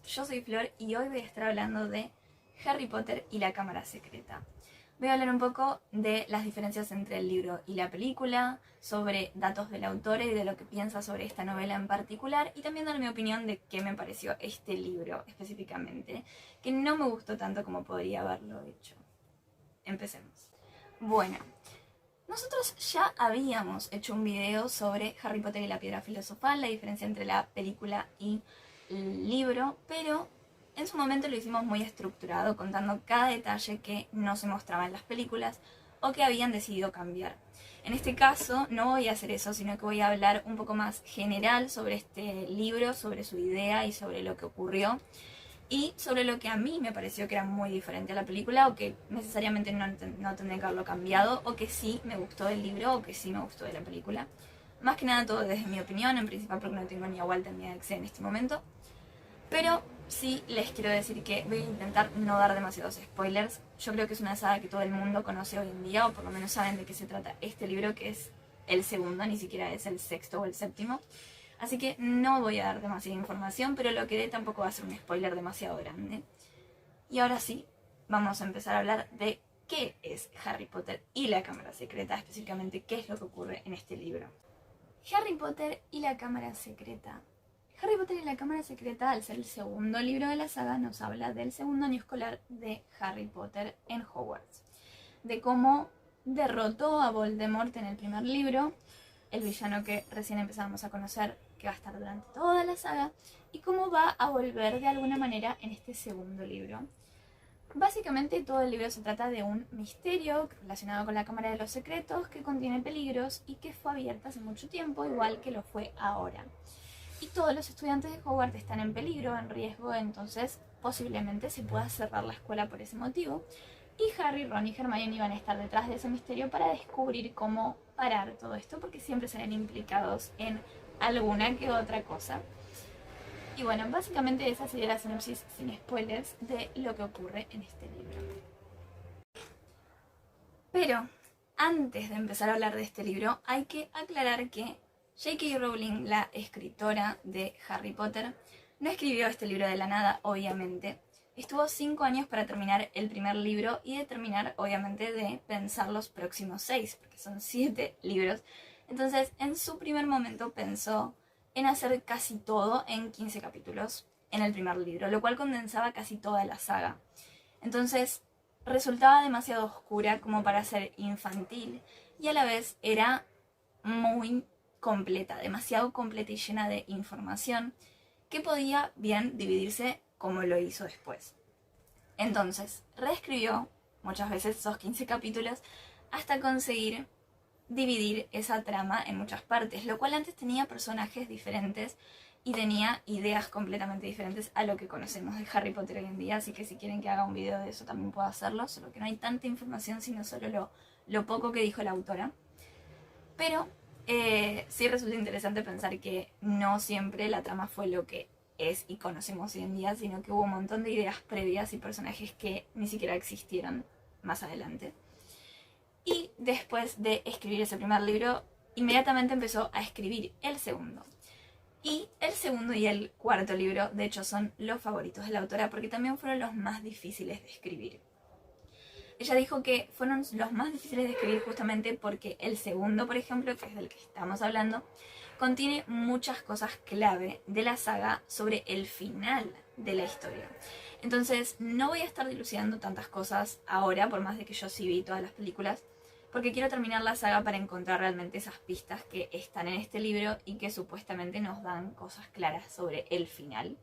yo soy Flor y hoy voy a estar hablando de Harry Potter y la Cámara Secreta. Voy a hablar un poco de las diferencias entre el libro y la película, sobre datos del autor y de lo que piensa sobre esta novela en particular, y también dar mi opinión de qué me pareció este libro específicamente, que no me gustó tanto como podría haberlo hecho. Empecemos. Bueno, nosotros ya habíamos hecho un video sobre Harry Potter y la Piedra Filosofal, la diferencia entre la película y el libro, pero en su momento lo hicimos muy estructurado, contando cada detalle que no se mostraba en las películas o que habían decidido cambiar. En este caso no voy a hacer eso, sino que voy a hablar un poco más general sobre este libro, sobre su idea y sobre lo que ocurrió, y sobre lo que a mí me pareció que era muy diferente a la película, o que necesariamente no tendría que haberlo cambiado, o que sí me gustó del libro, o que sí me gustó de la película. Más que nada todo desde mi opinión, en principal porque no tengo ni a Walter ni a Exe en este momento. Pero sí les quiero decir que voy a intentar no dar demasiados spoilers. Yo creo que es una saga que todo el mundo conoce hoy en día, o por lo menos saben de qué se trata este libro, que es el segundo, ni siquiera es el sexto o el séptimo. Así que no voy a dar demasiada información, pero lo que dé tampoco va a ser un spoiler demasiado grande. Y ahora sí, vamos a empezar a hablar de qué es Harry Potter y la Cámara Secreta, específicamente qué es lo que ocurre en este libro. Harry Potter y la Cámara Secreta. Harry Potter y la Cámara Secreta, al ser el segundo libro de la saga, nos habla del segundo año escolar de Harry Potter en Hogwarts. De cómo derrotó a Voldemort en el primer libro, el villano que recién empezamos a conocer, que va a estar durante toda la saga, y cómo va a volver de alguna manera en este segundo libro. Básicamente todo el libro se trata de un misterio relacionado con la Cámara de los Secretos que contiene peligros y que fue abierta hace mucho tiempo, igual que lo fue ahora. Y todos los estudiantes de Hogwarts están en peligro, en riesgo, entonces posiblemente se pueda cerrar la escuela por ese motivo. Y Harry, Ron y Hermione van a estar detrás de ese misterio para descubrir cómo parar todo esto, porque siempre serán implicados en alguna que otra cosa. Y bueno, básicamente esa sería la sinopsis sin spoilers de lo que ocurre en este libro. Pero antes de empezar a hablar de este libro, hay que aclarar que J.K. Rowling, la escritora de Harry Potter, no escribió este libro de la nada, obviamente. Estuvo 5 años para terminar el primer libro y de terminar, obviamente, de pensar los próximos 6, porque son 7 libros. Entonces, en su primer momento pensó en hacer casi todo en 15 capítulos en el primer libro, lo cual condensaba casi toda la saga. Entonces, resultaba demasiado oscura como para ser infantil y a la vez era muy completa, demasiado completa y llena de información que podía bien dividirse como lo hizo después. Entonces, reescribió muchas veces esos 15 capítulos hasta conseguir dividir esa trama en muchas partes, lo cual antes tenía personajes diferentes y tenía ideas completamente diferentes a lo que conocemos de Harry Potter hoy en día, así que si quieren que haga un video de eso también puedo hacerlo, solo que no hay tanta información sino solo lo poco que dijo la autora. Pero sí resulta interesante pensar que no siempre la trama fue lo que es y conocemos hoy en día, sino que hubo un montón de ideas previas y personajes que ni siquiera existieron más adelante. Y después de escribir ese primer libro, inmediatamente empezó a escribir el segundo. Y el segundo y el cuarto libro, de hecho, son los favoritos de la autora porque también fueron los más difíciles de escribir. Ella dijo que fueron los más difíciles de escribir justamente porque el segundo, por ejemplo, que es del que estamos hablando, contiene muchas cosas clave de la saga sobre el final de la historia. Entonces no voy a estar dilucidando tantas cosas ahora, por más de que yo sí vi todas las películas, porque quiero terminar la saga para encontrar realmente esas pistas que están en este libro y que supuestamente nos dan cosas claras sobre el final.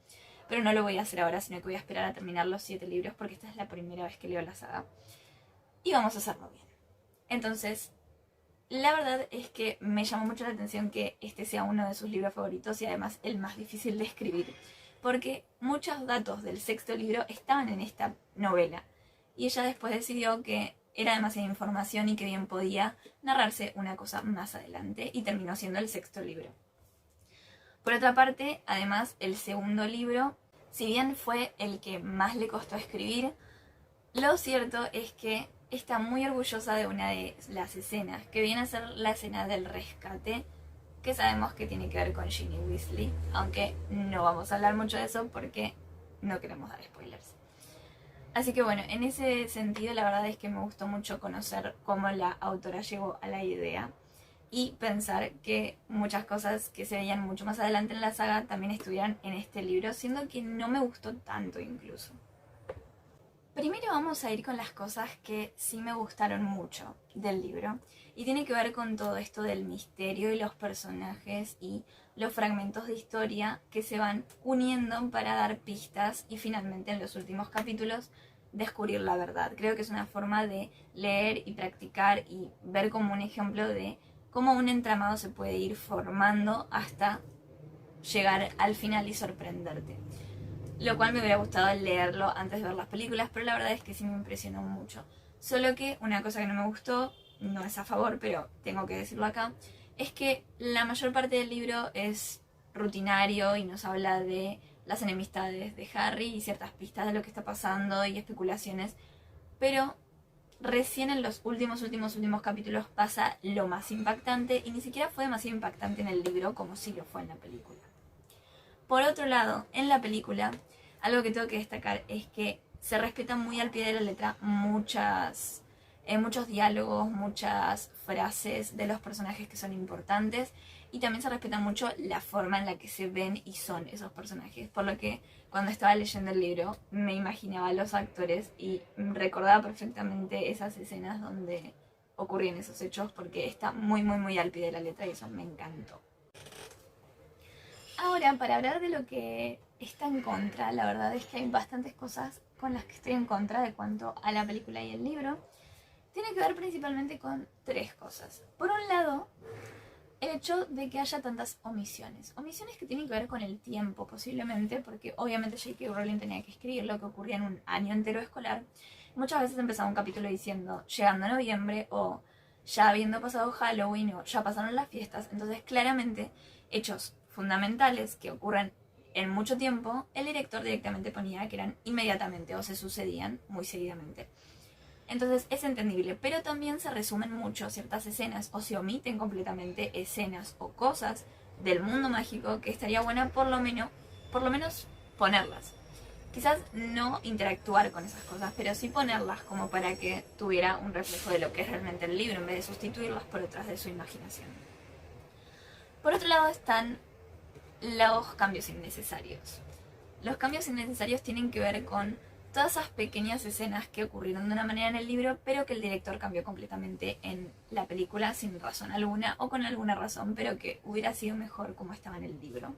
Pero no lo voy a hacer ahora, sino que voy a esperar a terminar los 7 libros porque esta es la primera vez que leo la saga. Y vamos a hacerlo bien. Entonces, la verdad es que me llamó mucho la atención que este sea uno de sus libros favoritos y además el más difícil de escribir, porque muchos datos del sexto libro estaban en esta novela y ella después decidió que era demasiada información y que bien podía narrarse una cosa más adelante y terminó siendo el sexto libro. Por otra parte, además, el segundo libro, si bien fue el que más le costó escribir, lo cierto es que está muy orgullosa de una de las escenas, que viene a ser la escena del rescate, que sabemos que tiene que ver con Ginny Weasley, aunque no vamos a hablar mucho de eso porque no queremos dar spoilers. Así que bueno, en ese sentido la verdad es que me gustó mucho conocer cómo la autora llegó a la idea y pensar que muchas cosas que se veían mucho más adelante en la saga también estuvieran en este libro, siendo que no me gustó tanto incluso. Primero vamos a ir con las cosas que sí me gustaron mucho del libro y tiene que ver con todo esto del misterio y los personajes y los fragmentos de historia que se van uniendo para dar pistas y finalmente en los últimos capítulos descubrir la verdad. Creo que es una forma de leer y practicar y ver como un ejemplo de cómo un entramado se puede ir formando hasta llegar al final y sorprenderte. Lo cual me hubiera gustado leerlo antes de ver las películas, pero la verdad es que sí me impresionó mucho. Solo que una cosa que no me gustó, no es a favor, pero tengo que decirlo acá, es que la mayor parte del libro es rutinario y nos habla de las enemistades de Harry y ciertas pistas de lo que está pasando y especulaciones, pero recién en los últimos capítulos pasa lo más impactante y ni siquiera fue demasiado impactante en el libro como sí lo fue en la película. Por otro lado, en la película, algo que tengo que destacar es que se respetan muy al pie de la letra muchos diálogos, muchas frases de los personajes que son importantes y también se respeta mucho la forma en la que se ven y son esos personajes, por lo que cuando estaba leyendo el libro me imaginaba a los actores y recordaba perfectamente esas escenas donde ocurrían esos hechos porque está muy al pie de la letra y eso me encantó. Ahora, para hablar de lo que está en contra, la verdad es que hay bastantes cosas con las que estoy en contra de cuanto a la película y el libro. Tiene que ver principalmente con tres cosas. Por un lado, el hecho de que haya tantas omisiones. Omisiones que tienen que ver con el tiempo, posiblemente, porque obviamente J.K. Rowling tenía que escribir lo que ocurría en un año entero escolar. Muchas veces empezaba un capítulo diciendo, llegando a noviembre, o ya habiendo pasado Halloween, o ya pasaron las fiestas. Entonces, claramente, hechos fundamentales que ocurren en mucho tiempo, el director directamente ponía que eran inmediatamente o se sucedían muy seguidamente. Entonces es entendible, pero también se resumen mucho ciertas escenas o se omiten completamente escenas o cosas del mundo mágico que estaría buena por lo menos ponerlas. Quizás no interactuar con esas cosas, pero sí ponerlas como para que tuviera un reflejo de lo que es realmente el libro en vez de sustituirlas por otras de su imaginación. Por otro lado están los cambios innecesarios. Los cambios innecesarios tienen que ver con todas esas pequeñas escenas que ocurrieron de una manera en el libro, pero que el director cambió completamente en la película sin razón alguna o con alguna razón, pero que hubiera sido mejor como estaba en el libro.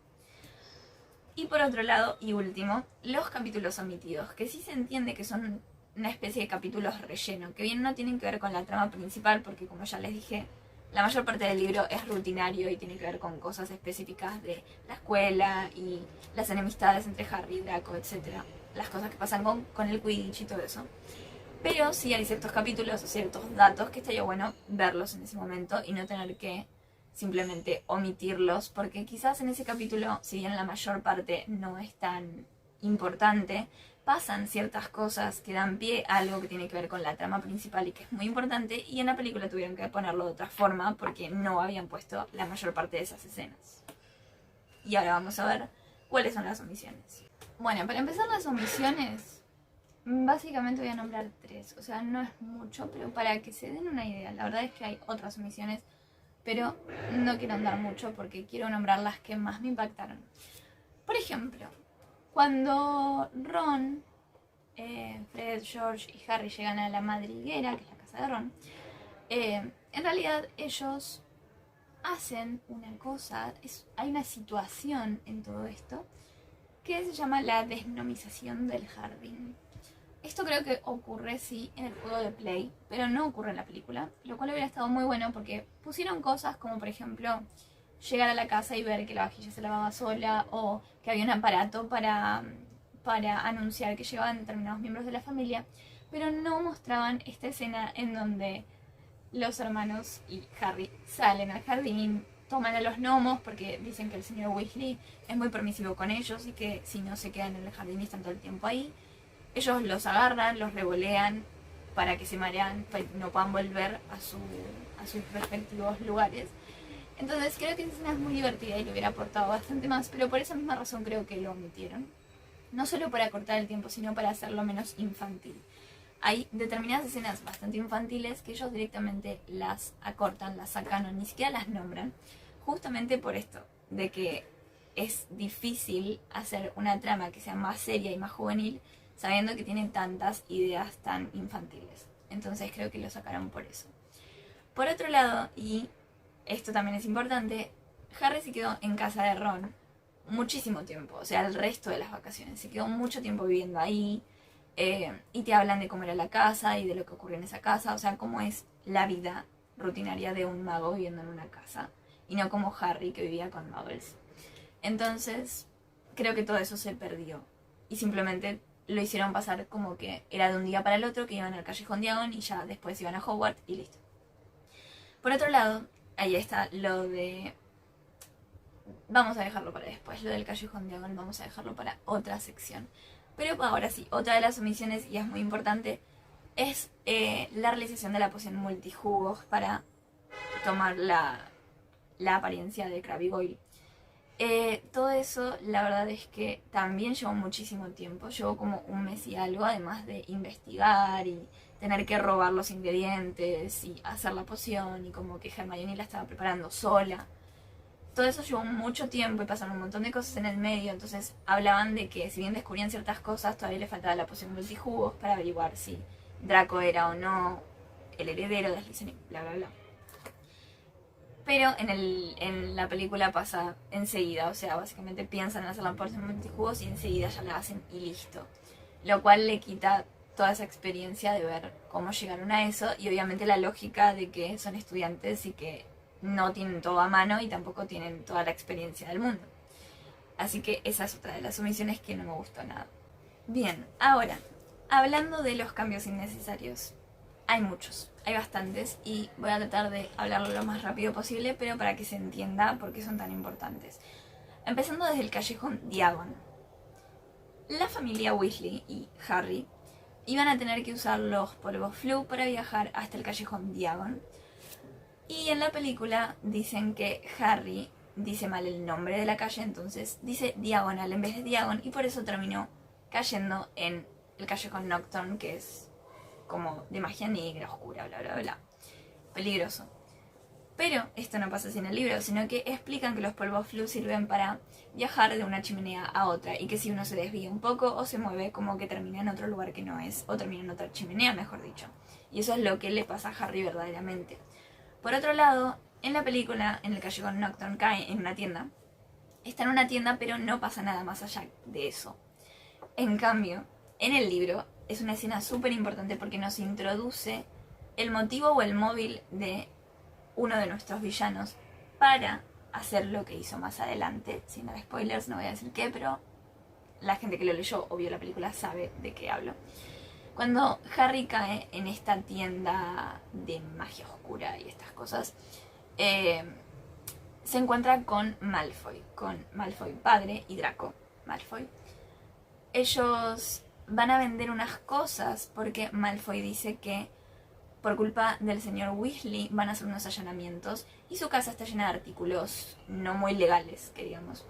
Y por otro lado, y último, los capítulos omitidos, que sí se entiende que son una especie de capítulos relleno, que bien no tienen que ver con la trama principal, porque como ya les dije, la mayor parte del libro es rutinario y tiene que ver con cosas específicas de la escuela y las enemistades entre Harry, Draco, etc. Las cosas que pasan con el Quidditch y todo eso. Pero sí hay ciertos capítulos o ciertos datos que estaría bueno verlos en ese momento y no tener que simplemente omitirlos, porque quizás en ese capítulo, si bien la mayor parte no es tan importante, pasan ciertas cosas que dan pie a algo que tiene que ver con la trama principal y que es muy importante, y en la película tuvieron que ponerlo de otra forma porque no habían puesto la mayor parte de esas escenas. Y ahora vamos a ver cuáles son las omisiones. Bueno, para empezar las omisiones, básicamente voy a nombrar tres, o sea, no es mucho, pero para que se den una idea, la verdad es que hay otras omisiones, pero no quiero andar mucho porque quiero nombrar las que más me impactaron. Por ejemplo, cuando Ron, Fred, George y Harry llegan a la madriguera, que es la casa de Ron, en realidad ellos hacen una cosa, hay una situación en todo esto que se llama la desnomización del jardín. Esto creo que ocurre sí en el juego de Play, pero no ocurre en la película, lo cual hubiera estado muy bueno porque pusieron cosas como por ejemplo llegar a la casa y ver que la vajilla se lavaba sola o que había un aparato para anunciar que llegaban determinados miembros de la familia, pero no mostraban esta escena en donde los hermanos y Harry salen al jardín, toman a los gnomos porque dicen que el señor Weasley es muy permisivo con ellos y que si no se quedan en el jardín y están todo el tiempo ahí, ellos los agarran, los revolean para que se marean, para que no puedan volver a sus respectivos lugares. Entonces creo que esa escena es muy divertida y le hubiera aportado bastante más, pero por esa misma razón creo que lo omitieron. no solo para cortar el tiempo, sino para hacerlo menos infantil. Hay determinadas escenas bastante infantiles que ellos directamente las acortan, las sacan o ni siquiera las nombran, justamente por esto, de que es difícil hacer una trama que sea más seria y más juvenil sabiendo que tiene tantas ideas tan infantiles. Entonces creo que lo sacaron por eso. Por otro lado, y esto también es importante, Harry se quedó en casa de Ron muchísimo tiempo, o sea, el resto de las vacaciones. Se quedó mucho tiempo viviendo ahí, y te hablan de cómo era la casa y de lo que ocurrió en esa casa, o sea, cómo es la vida rutinaria de un mago viviendo en una casa, y no como Harry que vivía con muggles. Entonces, creo que todo eso se perdió, y simplemente lo hicieron pasar como que era de un día para el otro, que iban al Callejón Diagon y ya después iban a Hogwarts y listo. Por otro lado, ahí está lo de... Vamos a dejarlo para después, lo del Callejón Diagon vamos a dejarlo para otra sección. Pero ahora sí, otra de las omisiones, y es muy importante, es la realización de la poción multijugos para tomar la apariencia de Crabbe Goyle. Todo eso, la verdad es que también llevó muchísimo tiempo, llevó como un mes y algo, además de investigar y tener que robar los ingredientes y hacer la poción, y como que Hermione la estaba preparando sola. Todo eso llevó mucho tiempo y pasaron un montón de cosas en el medio, entonces hablaban de que si bien descubrían ciertas cosas, todavía le faltaba la poción multijugos para averiguar si Draco era o no el heredero de Slytherin, bla bla bla. Pero en la película pasa enseguida, o sea, básicamente piensan en hacer la poción multijugos y enseguida ya la hacen y listo. Lo cual le quita toda esa experiencia de ver cómo llegaron a eso, y obviamente la lógica de que son estudiantes y que no tienen todo a mano y tampoco tienen toda la experiencia del mundo. Así que esa es otra de las omisiones que no me gustó nada. Bien, ahora, hablando de los cambios innecesarios. Hay muchos, hay bastantes, y voy a tratar de hablarlo lo más rápido posible, pero para que se entienda por qué son tan importantes. Empezando desde el Callejón Diagon. La familia Weasley y Harry iban a tener que usar los polvos Floo para viajar hasta el Callejón Diagon. Y en la película dicen que Harry dice mal el nombre de la calle, entonces dice Diagonal en vez de Diagon, y por eso terminó cayendo en el Callejón Nocturne, que es como de magia negra, oscura, bla bla bla. Peligroso. Pero esto no pasa así en el libro, sino que explican que los polvos Floo sirven para viajar de una chimenea a otra, y que si uno se desvía un poco o se mueve, como que termina en otro lugar que no es, o termina en otra chimenea, mejor dicho. Y eso es lo que le pasa a Harry verdaderamente. Por otro lado, en la película, en el Callejón Nocturne cae en una tienda. Está en una tienda, pero no pasa nada más allá de eso. En cambio, en el libro es una escena súper importante porque nos introduce el motivo o el móvil de uno de nuestros villanos para hacer lo que hizo más adelante. Sin dar spoilers, no voy a decir qué, pero la gente que lo leyó o vio la película sabe de qué hablo. Cuando Harry cae en esta tienda de magia oscura y estas cosas, se encuentra con Malfoy padre y Draco Malfoy. Ellos van a vender unas cosas porque Malfoy dice que por culpa del señor Weasley van a hacer unos allanamientos y su casa está llena de artículos no muy legales, que digamos.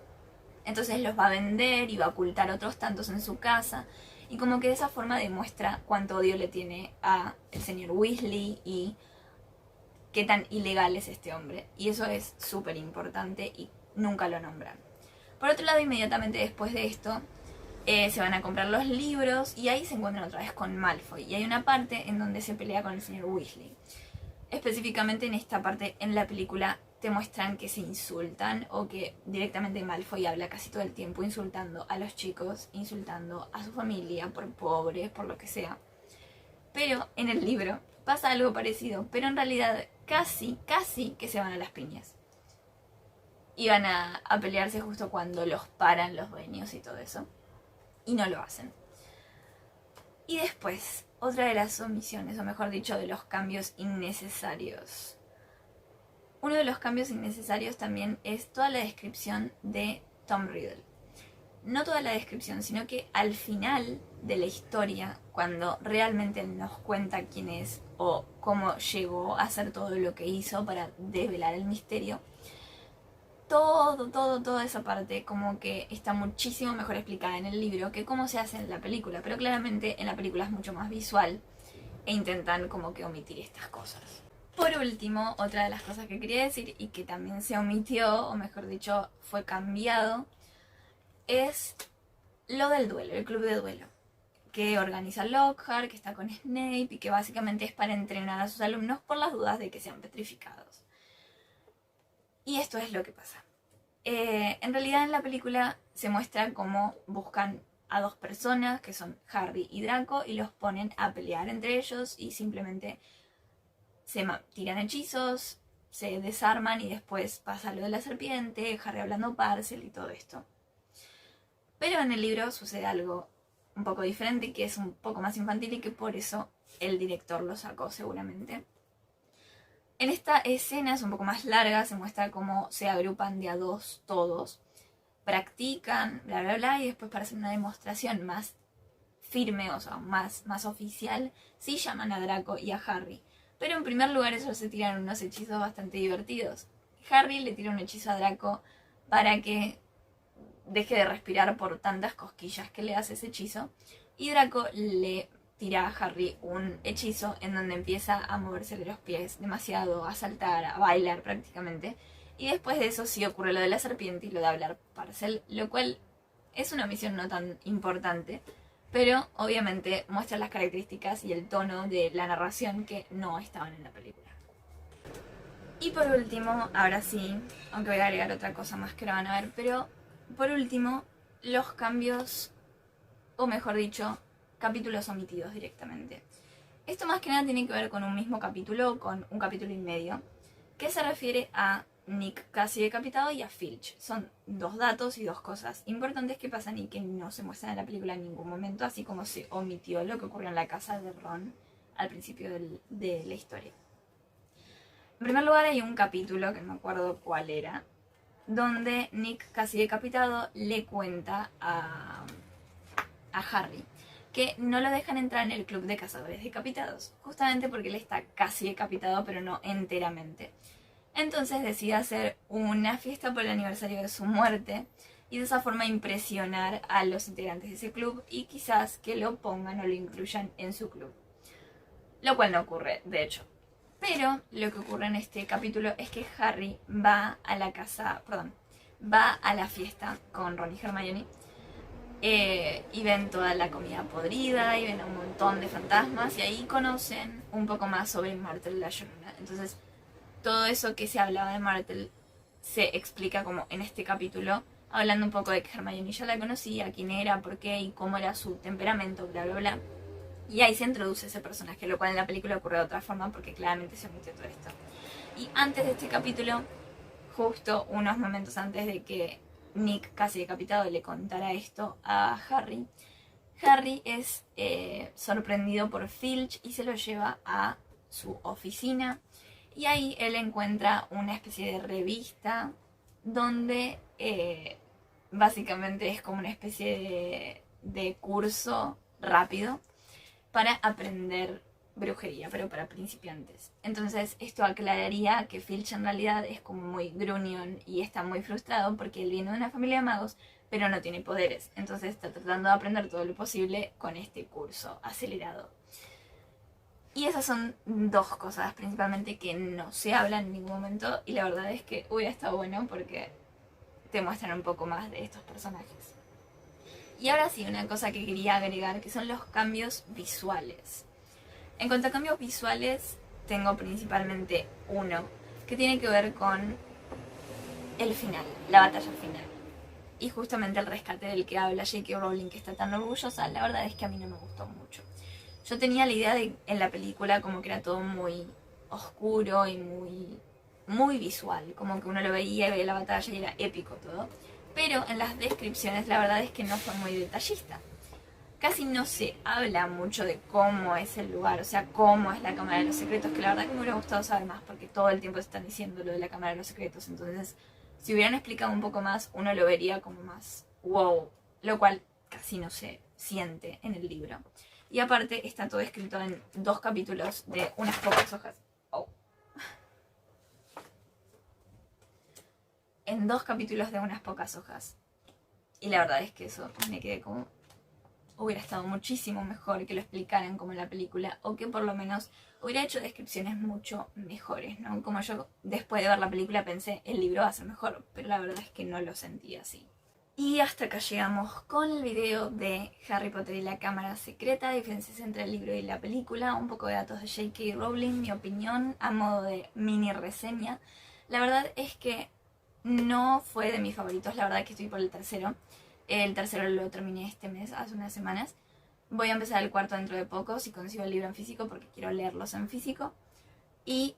Entonces los va a vender y va a ocultar otros tantos en su casa, y como que de esa forma demuestra cuánto odio le tiene a el señor Weasley y qué tan ilegal es este hombre. Y eso es súper importante y nunca lo nombran. Por otro lado, inmediatamente después de esto, se van a comprar los libros y ahí se encuentran otra vez con Malfoy. Y hay una parte en donde se pelea con el señor Weasley. Específicamente en esta parte en la película te muestran que se insultan, o que directamente Malfoy habla casi todo el tiempo insultando a los chicos, insultando a su familia por pobres, por lo que sea. Pero en el libro pasa algo parecido, pero en realidad casi que se van a las piñas. Y van a pelearse justo cuando los paran los dueños y todo eso. Y no lo hacen. Y después, otra de las omisiones, o mejor dicho, de los cambios innecesarios. Uno de los cambios innecesarios también es toda la descripción de Tom Riddle. No toda la descripción, sino que al final de la historia, cuando realmente él nos cuenta quién es o cómo llegó a hacer todo lo que hizo para desvelar el misterio, toda esa parte como que está muchísimo mejor explicada en el libro que cómo se hace en la película, pero claramente en la película es mucho más visual e intentan como que omitir estas cosas. Por último, otra de las cosas que quería decir y que también se omitió, o mejor dicho, fue cambiado, es lo del duelo, el club de duelo, que organiza Lockhart, que está con Snape y que básicamente es para entrenar a sus alumnos por las dudas de que sean petrificados. Y esto es lo que pasa. En realidad en la película se muestra cómo buscan a dos personas, que son Harry y Draco, y los ponen a pelear entre ellos y simplemente se tiran hechizos, se desarman y después pasa lo de la serpiente, Harry hablando Parcel y todo esto. Pero en el libro sucede algo un poco diferente, que es un poco más infantil y que por eso el director lo sacó seguramente. En esta escena es un poco más larga, se muestra cómo se agrupan de a dos todos, practican, bla bla bla, y después para hacer una demostración más firme, o sea, más oficial, sí llaman a Draco y a Harry. Pero en primer lugar ellos se tiran unos hechizos bastante divertidos. Harry le tira un hechizo a Draco para que deje de respirar por tantas cosquillas que le hace ese hechizo, y Draco le tira a Harry un hechizo en donde empieza a moverse de los pies demasiado, a saltar, a bailar prácticamente, y después de eso sí ocurre lo de la serpiente y lo de hablar Parcel, lo cual es una misión no tan importante, pero obviamente muestra las características y el tono de la narración que no estaban en la película. Y por último, ahora sí, aunque voy a agregar otra cosa más que lo van a ver, pero por último, los cambios, o mejor dicho, capítulos omitidos directamente. Esto más que nada tiene que ver con un mismo capítulo, con un capítulo y medio, que se refiere a Nick casi decapitado y a Filch. Son dos datos y dos cosas importantes que pasan y que no se muestran en la película en ningún momento, así como se omitió lo que ocurrió en la casa de Ron al principio de la historia. En primer lugar hay un capítulo, que no me acuerdo cuál era, donde Nick casi decapitado le cuenta a Harry que no lo dejan entrar en el club de cazadores decapitados, justamente porque él está casi decapitado pero no enteramente. Entonces decide hacer una fiesta por el aniversario de su muerte y de esa forma impresionar a los integrantes de ese club y quizás que lo pongan o lo incluyan en su club. Lo cual no ocurre, de hecho. Pero lo que ocurre en este capítulo es que Harry va a la fiesta con Ron y Hermione y ven toda la comida podrida y ven un montón de fantasmas y ahí conocen un poco más sobre Myrtle la Llorona. Entonces todo eso que se hablaba de Myrtle se explica como en este capítulo, hablando un poco de que Hermione ya la conocía, quién era, por qué y cómo era su temperamento, bla bla bla. Y ahí se introduce ese personaje, lo cual en la película ocurre de otra forma porque claramente se omitió todo esto. Y antes de este capítulo, justo unos momentos antes de que Nick, casi decapitado, le contara esto a Harry, Harry es sorprendido por Filch y se lo lleva a su oficina. Y ahí él encuentra una especie de revista donde básicamente es como una especie de curso rápido para aprender brujería, pero para principiantes. Entonces esto aclararía que Filch en realidad es como muy gruñón y está muy frustrado porque él viene de una familia de magos, pero no tiene poderes. Entonces está tratando de aprender todo lo posible con este curso acelerado. Y esas son dos cosas principalmente que no se hablan en ningún momento y la verdad es que hubiera estado bueno porque te muestran un poco más de estos personajes. Y ahora sí, una cosa que quería agregar, que son los cambios visuales. En cuanto a cambios visuales, tengo principalmente uno, que tiene que ver con el final, la batalla final. Y justamente el rescate del que habla J.K. Rowling, que está tan orgullosa, la verdad es que a mí no me gustó mucho. Yo tenía la idea de en la película como que era todo muy oscuro y muy visual, como que uno lo veía y veía la batalla y era épico todo. Pero en las descripciones la verdad es que no fue muy detallista. Casi no se habla mucho de cómo es el lugar, o sea, cómo es la Cámara de los Secretos, que la verdad que me hubiera gustado saber más, porque todo el tiempo están diciendo lo de la Cámara de los Secretos, entonces si hubieran explicado un poco más, uno lo vería como más wow, lo cual casi no se siente en el libro. Y aparte está todo escrito en 2 capítulos de unas pocas hojas. en 2 capítulos de unas pocas hojas. Y la verdad es que eso me quedé como... hubiera estado muchísimo mejor que lo explicaran como en la película, o que por lo menos hubiera hecho descripciones mucho mejores, ¿no? Como yo después de ver la película pensé, el libro va a ser mejor, pero la verdad es que no lo sentí así. Y hasta acá llegamos con el video de Harry Potter y la Cámara Secreta, diferencias entre el libro y la película, un poco de datos de J.K. Rowling, mi opinión a modo de mini reseña. La verdad es que no fue de mis favoritos, la verdad es que estoy por el tercero. El tercero lo terminé este mes, hace unas semanas. Voy a empezar el cuarto dentro de poco, si consigo el libro en físico, porque quiero leerlos en físico. Y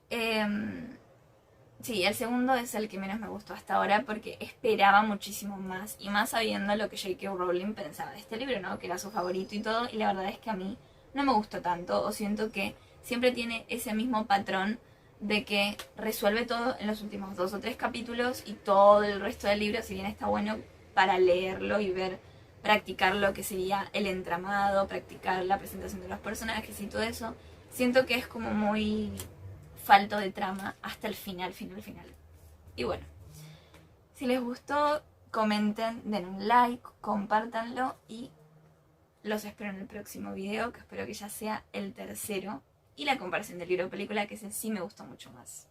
sí, el segundo es el que menos me gustó hasta ahora, porque esperaba muchísimo más, y más sabiendo lo que J.K. Rowling pensaba de este libro, ¿no? Que era su favorito y todo, y la verdad es que a mí no me gustó tanto, o siento que siempre tiene ese mismo patrón de que resuelve todo en los últimos 2 o 3 capítulos, y todo el resto del libro, si bien está bueno para leerlo y ver, practicar lo que sería el entramado, practicar la presentación de los personajes y todo eso, siento que es como muy falto de trama hasta el final. Y bueno, si les gustó, comenten, den un like, compártanlo y los espero en el próximo video, que espero que ya sea el tercero, y la comparación del libro o película, que ese sí me gustó mucho más.